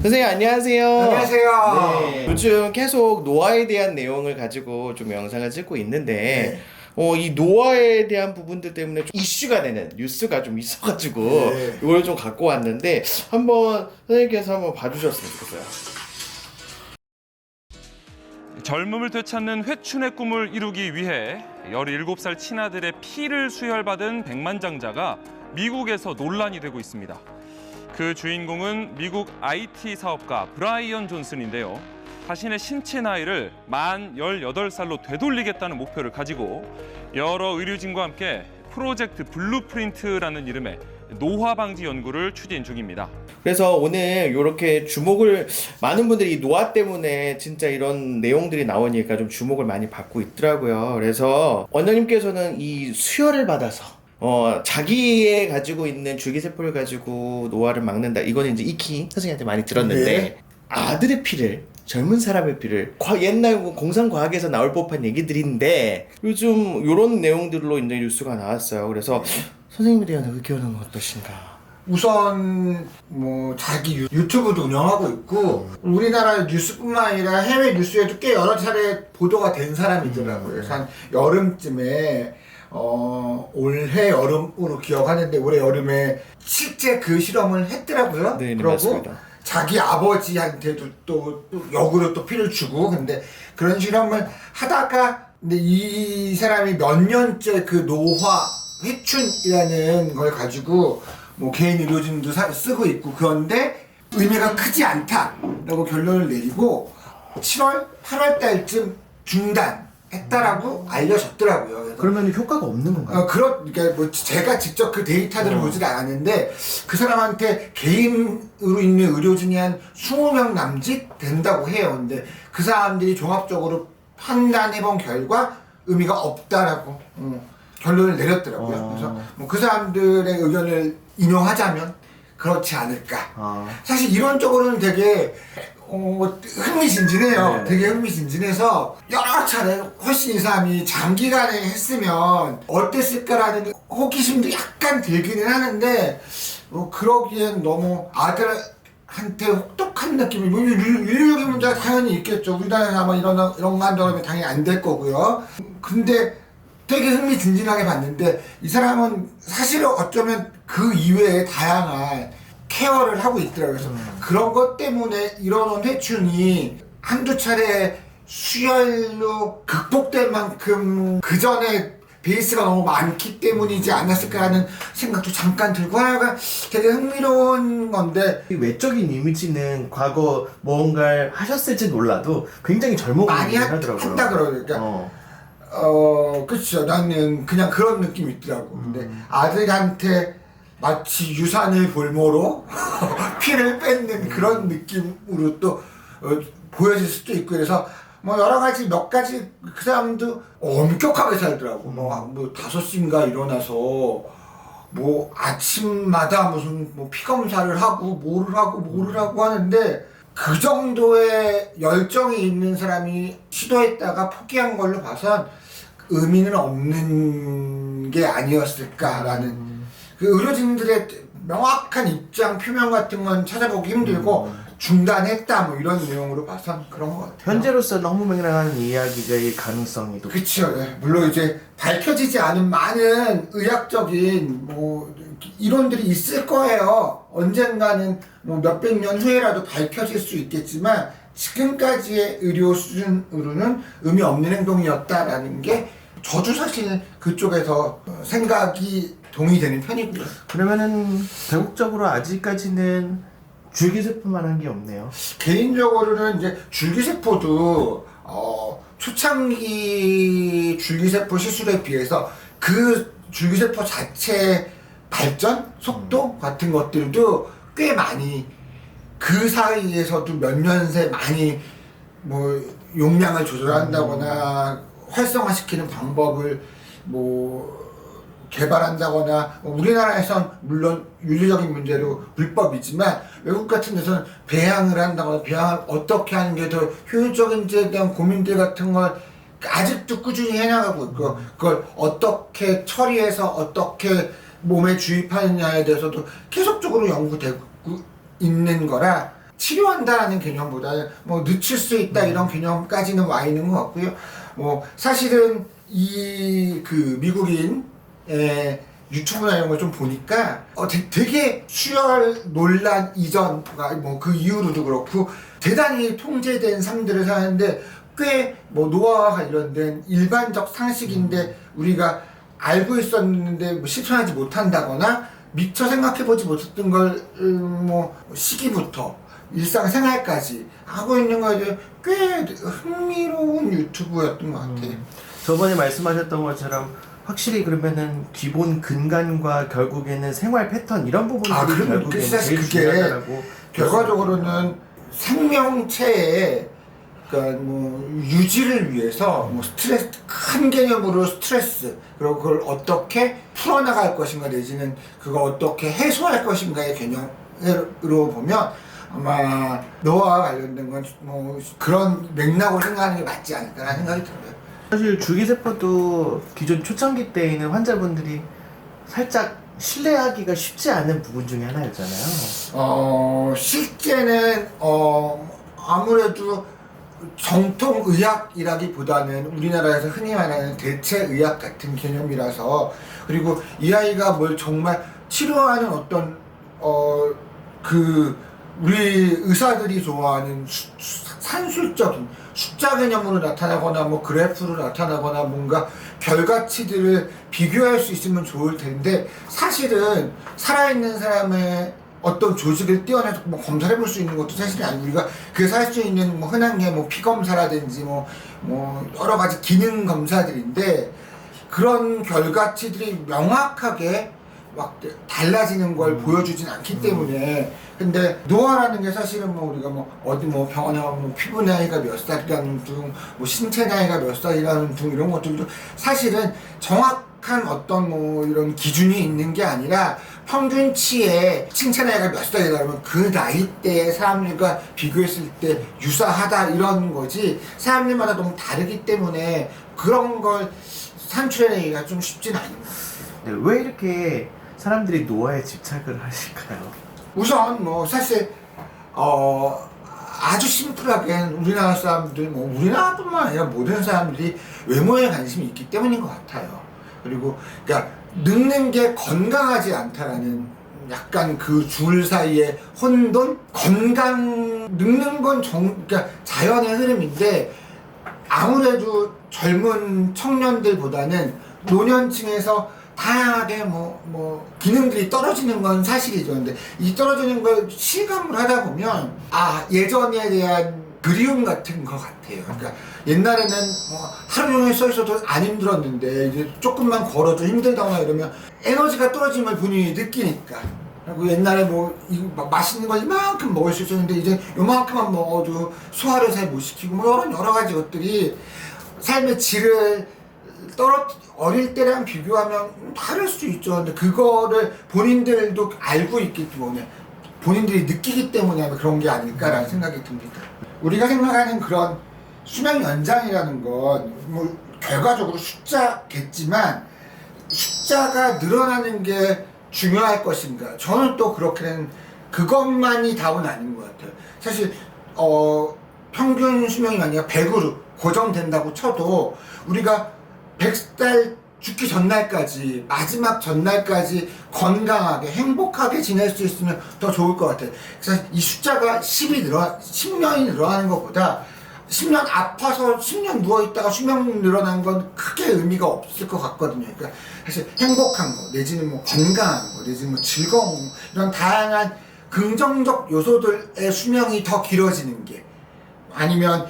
선생님 안녕하세요. 안녕하세요. 네, 요즘 계속 노화에 대한 내용을 가지고 좀 영상을 찍고 있는데 이 노화에 대한 부분들 때문에 좀 이슈가 되는 뉴스가 좀 있어가지고 이걸 좀 갖고 왔는데 한번 선생님께서 한번 봐주셨으면 좋겠어요. 젊음을 되찾는 회춘의 꿈을 이루기 위해 17살 친아들의 피를 수혈받은 백만장자가 미국에서 논란이 되고 있습니다. 그 주인공은 미국 IT 사업가 브라이언 존슨인데요. 자신의 신체 나이를 만 18살로 되돌리겠다는 목표를 가지고 여러 의료진과 함께 프로젝트 블루프린트라는 이름의 노화 방지 연구를 추진 중입니다. 그래서 오늘 이렇게 주목을 많은 분들이 이 노화 때문에 진짜 이런 내용들이 나오니까 좀 주목을 많이 받고 있더라고요. 그래서 원장님께서는 이 수혈을 받아서 자기의 가지고 있는 줄기세포를 가지고 노화를 막는다. 이거는 이제 익히 선생님한테 많이 들었는데 아들의 피를 젊은 사람의 피를 옛날 공상과학에서 나올 법한 얘기들인데 요즘 이런 내용들로 이제 뉴스가 나왔어요. 그래서 선생님에 대한 의견은 어떠신가? 우선 자기 유튜브도 운영하고 있고 우리나라 뉴스뿐만 아니라 해외 뉴스에도 꽤 여러 차례 보도가 된 사람이더라고요. 그래서 한 여름쯤에 올해 여름으로 기억하는데 올해 여름에 실제 그 실험을 했더라고요. 네, 그러고 맞습니다. 자기 아버지한테도 또 역으로 또 피를 주고 근데 그런 실험을 하다가 근데 이 사람이 몇 년째 그 노화 회춘이라는 걸 가지고 개인 의료진도 쓰고 있고 그런데 의미가 크지 않다라고 결론을 내리고 7월, 8월 달쯤 중단했다라고 알려졌더라고요. 그러면 효과가 없는 건가요? 그러니까 제가 직접 그 데이터들을 보진 않았는데 그 사람한테 개인으로 있는 의료진이 한 20명 남짓 된다고 해요. 근데 그 사람들이 종합적으로 판단해본 결과 의미가 없다라고 결론을 내렸더라고요. 그래서 그 사람들의 의견을 인용하자면 그렇지 않을까. 사실 이론적으로는 되게 흥미진진해요. 되게 흥미진진해서 여러 차례 훨씬 이 사람이 장기간에 했으면 어땠을까라는 호기심도 약간 들기는 하는데 그러기엔 너무 아들한테 혹독한 느낌이 윤리적인 문제가 당연히 있겠죠. 우리나라에 아마 이런 거 한다면 당연히 안 될 거고요. 근데 되게 흥미진진하게 봤는데 이 사람은 사실은 어쩌면 그 이외에 다양한 케어를 하고 있더라고요. 그래서 그런 것 때문에 일어난 회춘이 한두 차례 수혈로 극복될 만큼 그 전에 베이스가 너무 많기 때문이지 않았을까 하는 생각도 잠깐 들고 하여간 되게 흥미로운 건데 이 외적인 이미지는 과거 뭔가를 하셨을지 몰라도 굉장히 젊어 많이 보이긴 하더라고요. 한다 그러니까 그렇죠. 나는 그냥 그런 느낌이 있더라고. 근데 아들한테 마치 유산을 볼모로 피를 뺏는 그런 느낌으로 또 보여질 수도 있고 그래서 여러 가지 몇 가지 그 사람도 엄격하게 살더라고. 5시인가 일어나서 아침마다 무슨 피 검사를 하고 뭐를 하고 하는데 그 정도의 열정이 있는 사람이 시도했다가 포기한 걸로 봐선 의미는 없는 게 아니었을까라는 그 의료진들의 명확한 입장 표명 같은 건 찾아보기 힘들고 중단했다 이런 내용으로 봐선 그런 것 같아요. 현재로서 너무 맹랑한 이야기의 가능성이 높죠. 그렇죠. 네. 물론 이제 밝혀지지 않은 많은 의학적인 이론들이 있을 거예요. 언젠가는 몇백 년 후에라도 밝혀질 수 있겠지만 지금까지의 의료 수준으로는 의미 없는 행동이었다라는 게 저도 사실 그쪽에서 생각이 동의되는 편이고요. 그러면은 대국적으로 아직까지는 줄기세포만한 게 없네요. 개인적으로는 이제 줄기세포도 초창기 줄기세포 시술에 비해서 그 줄기세포 자체 발전 속도 같은 것들도 꽤 많이 그 사이에서도 몇 년 새 많이 용량을 조절한다거나 활성화시키는 방법을 개발한다거나 우리나라에선 물론 윤리적인 문제로 불법이지만 외국 같은 데서는 배양을 한다거나 배양을 어떻게 하는 게 더 효율적인지에 대한 고민들 같은 걸 아직도 꾸준히 해나가고 있고 그걸 어떻게 처리해서 어떻게 몸에 주입하느냐에 대해서도 계속적으로 연구되고 있는 거라 치료한다라는 개념보다는 뭐 늦출 수 있다 이런 개념까지는 와 있는 것 같고요. 뭐 사실은 이 그 미국인의 유튜브나 이런 걸 좀 보니까 되게 수혈 논란 이전과 뭐 그 이후로도 그렇고 대단히 통제된 삶들을 사는데 꽤 뭐 노화와 관련된 일반적 상식인데 우리가 알고 있었는데 뭐 실천하지 못한다거나 미처 생각해보지 못했던 걸 뭐 시기부터 일상생활까지 하고 있는 거에 꽤 흥미로운 유튜브였던 것 같아요. 저번에 말씀하셨던 것처럼 확실히 그러면은 기본 근간과 결국에는 생활 패턴 이런 부분들이 그럼 결국에는 사실 제일 그게 중요하다고 결과적으로는 생명체의 그러니까 뭐 유지를 위해서 뭐 스트레스 큰 개념으로 스트레스 그리고 그걸 어떻게 풀어나갈 것인가 내지는 그걸 어떻게 해소할 것인가의 개념으로 보면 아마 노화와 관련된 건 뭐 그런 맥락으로 생각하는 게 맞지 않을까라는 생각이 들어요. 사실 줄기세포도 기존 초창기 때에는 환자분들이 살짝 신뢰하기가 쉽지 않은 부분 중에 하나였잖아요. 실제는 아무래도 정통 의학이라기보다는 우리나라에서 흔히 말하는 대체 의학 같은 개념이라서 그리고 이 아이가 뭘 정말 치료하는 어떤 그 우리 의사들이 좋아하는 산술적인 숫자 개념으로 나타나거나 뭐 그래프로 나타나거나 뭔가 결과치들을 비교할 수 있으면 좋을 텐데 사실은 살아있는 사람의 어떤 조직을 떼어내서 뭐 검사를 해볼 수 있는 것도 사실이 아니고 우리가 그래서 할 수 있는 뭐 흔한 게 뭐 피검사라든지 뭐 여러 가지 기능 검사들인데 그런 결과치들이 명확하게 막 달라지는 걸 보여주진 않기 때문에 근데 노화라는 게 사실은 뭐 우리가 뭐 어디 뭐 병원에 가면 뭐 피부 나이가 몇 살이라는 둥 뭐 신체 나이가 몇 살이라는 둥 이런 것들도 사실은 정확한 어떤 뭐 이런 기준이 있는 게 아니라 평균치의 신체 나이가 몇 살이다 그러면 그 나이대의 사람들과 비교했을 때 유사하다 이런 거지 사람들마다 너무 다르기 때문에 그런 걸 산출해내기가 좀 쉽진 않은 것 같아요. 네, 왜 이렇게 사람들이 노화에 집착을 하실까요? 우선 뭐 사실 아주 심플하게 우리나라 사람들 뭐 우리나라뿐만 아니라 모든 사람들이 외모에 관심이 있기 때문인 것 같아요. 그리고 그러니까 늙는 게 건강하지 않다라는 약간 그 줄 사이에 혼돈? 늙는 건 그러니까 자연의 흐름인데 아무래도 젊은 청년들보다는 노년층에서 다양하게 뭐 기능들이 떨어지는 건 사실이죠. 근데 이 떨어지는 걸 실감을 하다 보면 예전에 대한 그리움 같은 것 같아요. 그러니까 옛날에는 뭐 하루 종일 서 있어도 안 힘들었는데 이제 조금만 걸어도 힘들다거나 이러면 에너지가 떨어지는 걸 본인이 느끼니까. 그리고 옛날에 뭐 이거 맛있는 걸 이만큼 먹을 수 있었는데 이제 요만큼만 먹어도 소화를 잘 못 시키고 뭐 여러 가지 것들이 삶의 질을 어릴 때랑 비교하면 다를 수 있죠. 근데 그거를 본인들도 알고 있기 때문에 본인들이 느끼기 때문에 그런 게 아닐까라는 생각이 듭니다. 우리가 생각하는 그런 수명 연장이라는 건 뭐 결과적으로 숫자겠지만 숫자가 늘어나는 게 중요할 것인가? 저는 또 그렇게는 그것만이 답은 아닌 것 같아요. 사실 평균 수명이 만약 100으로 고정된다고 쳐도 우리가 100살 죽기 전날까지 마지막 전날까지 건강하게 행복하게 지낼 수 있으면 더 좋을 것 같아요. 그래서 이 숫자가 10년이 늘어나는 것보다 10년 아파서 10년 누워있다가 수명 늘어난 건 크게 의미가 없을 것 같거든요. 그러니까 사실 행복한 거 내지는 뭐 건강한 거 내지는 뭐 즐거운 거 이런 다양한 긍정적 요소들의 수명이 더 길어지는 게 아니면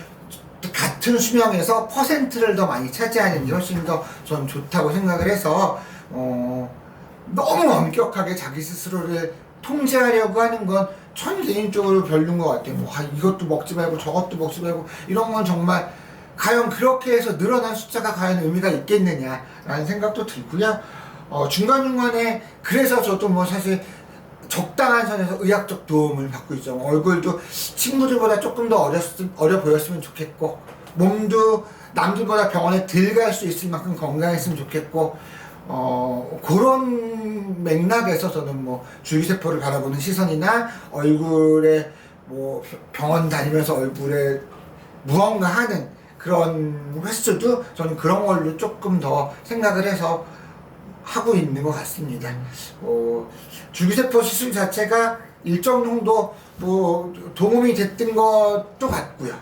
같은 수명에서 퍼센트를 더 많이 차지하는 게 훨씬 더 전 좋다고 생각을 해서 너무 엄격하게 자기 스스로를 통제하려고 하는 건 전 개인적으로 별로인 것 같아요. 뭐 이것도 먹지 말고 저것도 먹지 말고 이런 건 정말 과연 그렇게 해서 늘어난 숫자가 과연 의미가 있겠느냐라는 생각도 들고요. 중간중간에 그래서 저도 뭐 사실 적당한 선에서 의학적 도움을 받고 있죠. 얼굴도 친구들보다 조금 더 어려 보였으면 좋겠고 몸도 남들보다 병원에 덜 갈 수 있을 만큼 건강했으면 좋겠고 그런 맥락에서 저는 뭐 줄기세포를 바라보는 시선이나 얼굴에 뭐 병원 다니면서 얼굴에 무언가 하는 그런 횟수도 저는 그런 걸로 조금 더 생각을 해서 하고 있는 것 같습니다. 줄기세포 시술 자체가 일정 정도 뭐 도움이 됐던 것도 같고요.